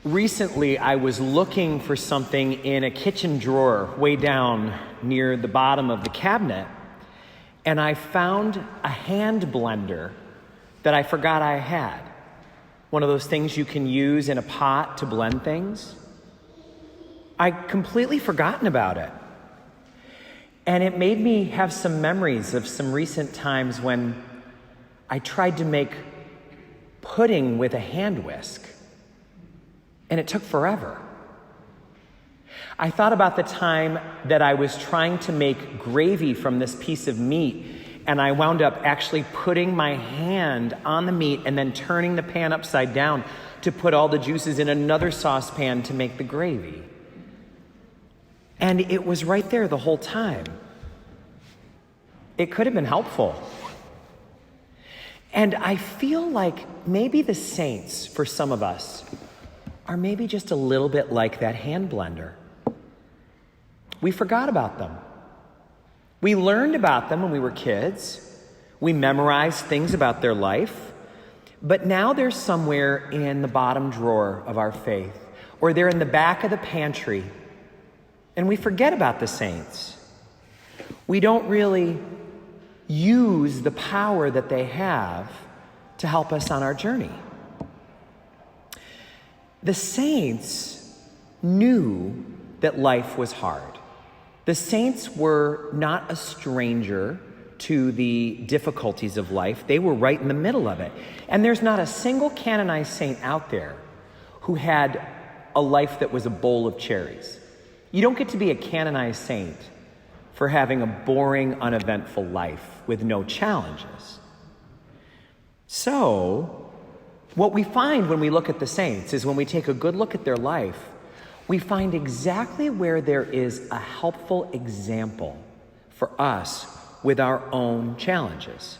Recently, I was looking for something in a kitchen drawer way down near the bottom of the cabinet, and I found a hand blender that I forgot I had. One of those things you can use in a pot to blend things. I'd completely forgotten about it. And it made me have some memories of some recent times when I tried to make pudding with a hand whisk. And it took forever. I thought about the time that I was trying to make gravy from this piece of meat, and I wound up actually putting my hand on the meat and then turning the pan upside down to put all the juices in another saucepan to make the gravy. And it was right there the whole time. It could have been helpful. And I feel like maybe the saints, for some of us, are maybe just a little bit like that hand blender. We forgot about them. We learned about them when we were kids. We memorized things about their life. But now they're somewhere in the bottom drawer of our faith, or they're in the back of the pantry, and we forget about the saints. We don't really use the power that they have to help us on our journey. The saints knew that life was hard. The saints were not a stranger to the difficulties of life. They were right in the middle of it. And there's not a single canonized saint out there who had a life that was a bowl of cherries. You don't get to be a canonized saint for having a boring, uneventful life with no challenges. So, what we find when we look at the saints is when we take a good look at their life, we find exactly where there is a helpful example for us with our own challenges.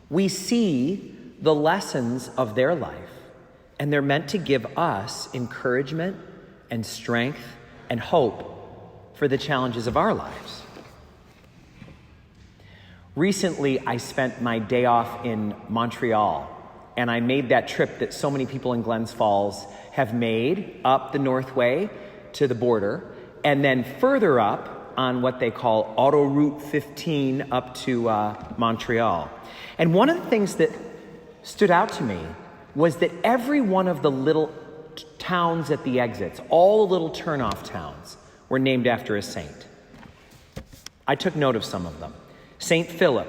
We see the lessons of their life, and they're meant to give us encouragement and strength and hope for the challenges of our lives. Recently, I spent my day off in Montreal, and I made that trip that so many people in Glens Falls have made up the Northway to the border, and then further up on what they call Autoroute 15 up to Montreal. And one of the things that stood out to me was that every one of the little towns at the exits, all the little turnoff towns, were named after a saint. I took note of some of them. Saint Philip,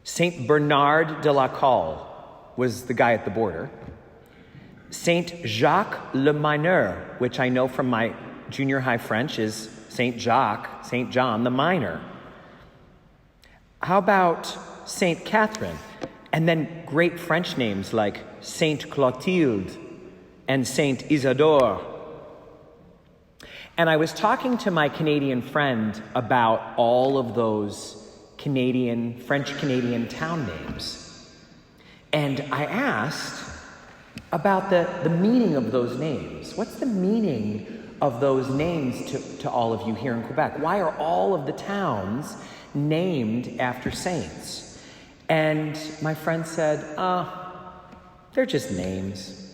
Saint Bernard de la Colle was the guy at the border. Saint Jacques le Mineur, which I know from my junior high French is Saint Jacques, Saint John the Minor. How about Saint Catherine? And then great French names like Saint Clotilde and Saint Isidore. And I was talking to my Canadian friend about all of those French-Canadian town names. And I asked about the meaning of those names. What's the meaning of those names to all of you here in Quebec? Why are all of the towns named after saints? And my friend said, they're just names.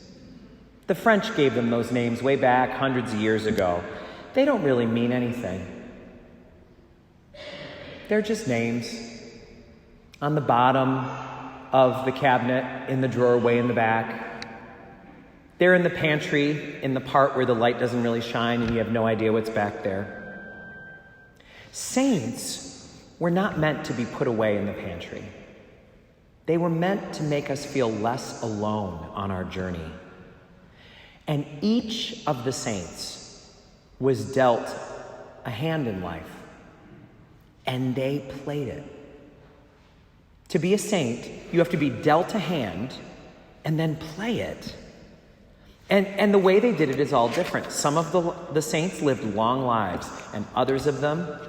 The French gave them those names way back hundreds of years ago. They don't really mean anything. They're just names. On the bottom of the cabinet, in the drawer way in the back. They're in the pantry, in the part where the light doesn't really shine and you have no idea what's back there. Saints were not meant to be put away in the pantry. They were meant to make us feel less alone on our journey. And each of the saints was dealt a hand in life, and they played it. To be a saint, you have to be dealt a hand and then play it. And the way they did it is all different. Some of the saints lived long lives, and others of them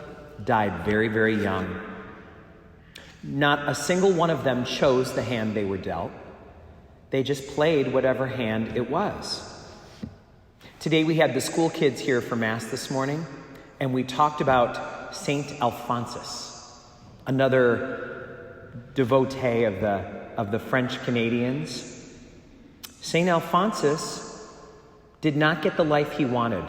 died very, very young. Not a single one of them chose the hand they were dealt. They just played whatever hand it was. Today we had the school kids here for Mass this morning, and we talked about Saint Alphonsus, another devotee of the French Canadians. Saint Alphonsus did not get the life he wanted.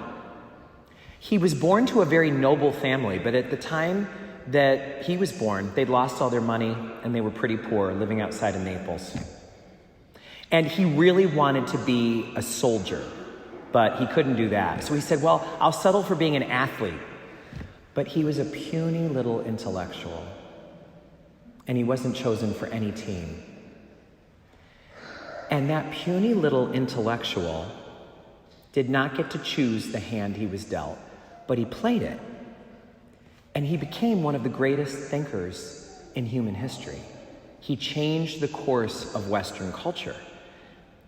He was born to a very noble family, but at the time that he was born, they'd lost all their money and they were pretty poor, living outside of Naples. And he really wanted to be a soldier, but he couldn't do that. So he said, well, I'll settle for being an athlete. But he was a puny little intellectual, and he wasn't chosen for any team. And that puny little intellectual did not get to choose the hand he was dealt, but he played it. And he became one of the greatest thinkers in human history. He changed the course of Western culture,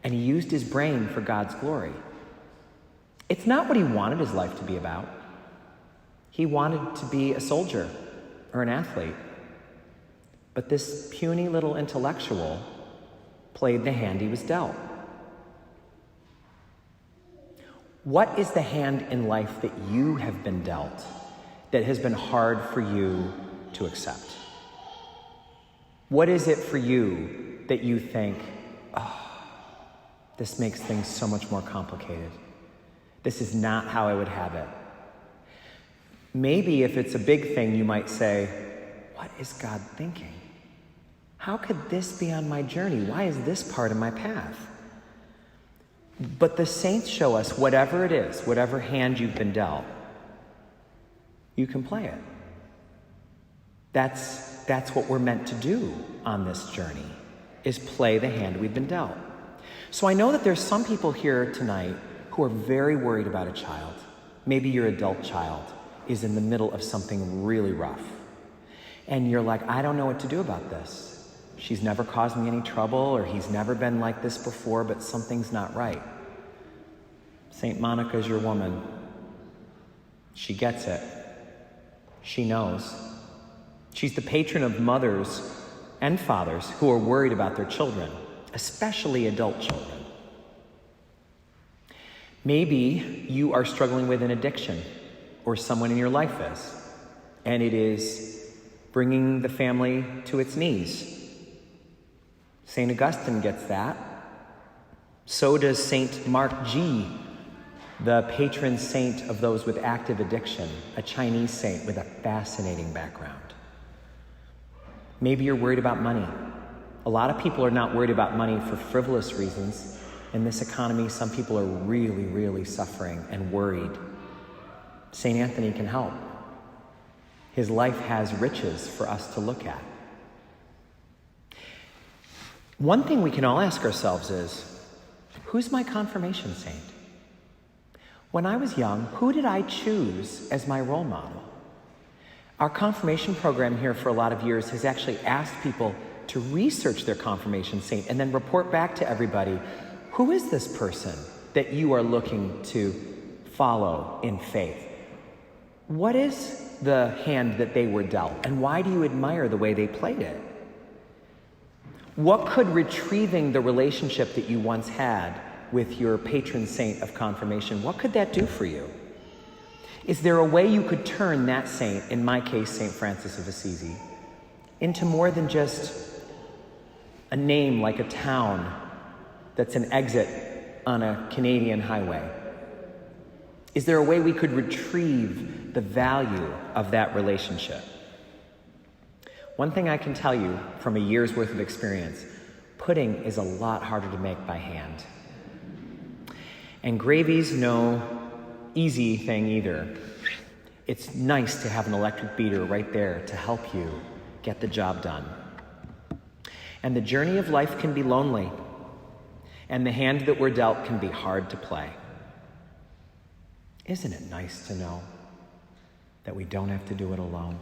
and he used his brain for God's glory. It's not what he wanted his life to be about. He wanted to be a soldier or an athlete. But this puny little intellectual played the hand he was dealt. What is the hand in life that you have been dealt that has been hard for you to accept? What is it for you that you think, this makes things so much more complicated? This is not how I would have it. Maybe if it's a big thing, you might say, what is God thinking? How could this be on my journey? Why is this part of my path? But the saints show us whatever it is, whatever hand you've been dealt, you can play it. That's what we're meant to do on this journey, is play the hand we've been dealt. So I know that there's some people here tonight who are very worried about a child. Maybe your adult child is in the middle of something really rough. And you're like, I don't know what to do about this. She's never caused me any trouble, or he's never been like this before, but something's not right. St. Monica's your woman. She gets it. She knows. She's the patron of mothers and fathers who are worried about their children, especially adult children. Maybe you are struggling with an addiction, or someone in your life is, and it is bringing the family to its knees. St. Augustine gets that. So does St. Mark G., the patron saint of those with active addiction, a Chinese saint with a fascinating background. Maybe you're worried about money. A lot of people are not worried about money for frivolous reasons. In this economy, some people are really, really suffering and worried. St. Anthony can help. His life has riches for us to look at. One thing we can all ask ourselves is, who's my confirmation saint? When I was young, who did I choose as my role model? Our confirmation program here for a lot of years has actually asked people to research their confirmation saint and then report back to everybody, who is this person that you are looking to follow in faith? What is the hand that they were dealt, and why do you admire the way they played it? What could retrieving the relationship that you once had with your patron saint of confirmation, what could that do for you? Is there a way you could turn that saint, in my case, St. Francis of Assisi, into more than just a name like a town that's an exit on a Canadian highway? Is there a way we could retrieve the value of that relationship? One thing I can tell you from a year's worth of experience, pudding is a lot harder to make by hand. And gravy's no easy thing either. It's nice to have an electric beater right there to help you get the job done. And the journey of life can be lonely, and the hand that we're dealt can be hard to play. Isn't it nice to know that we don't have to do it alone?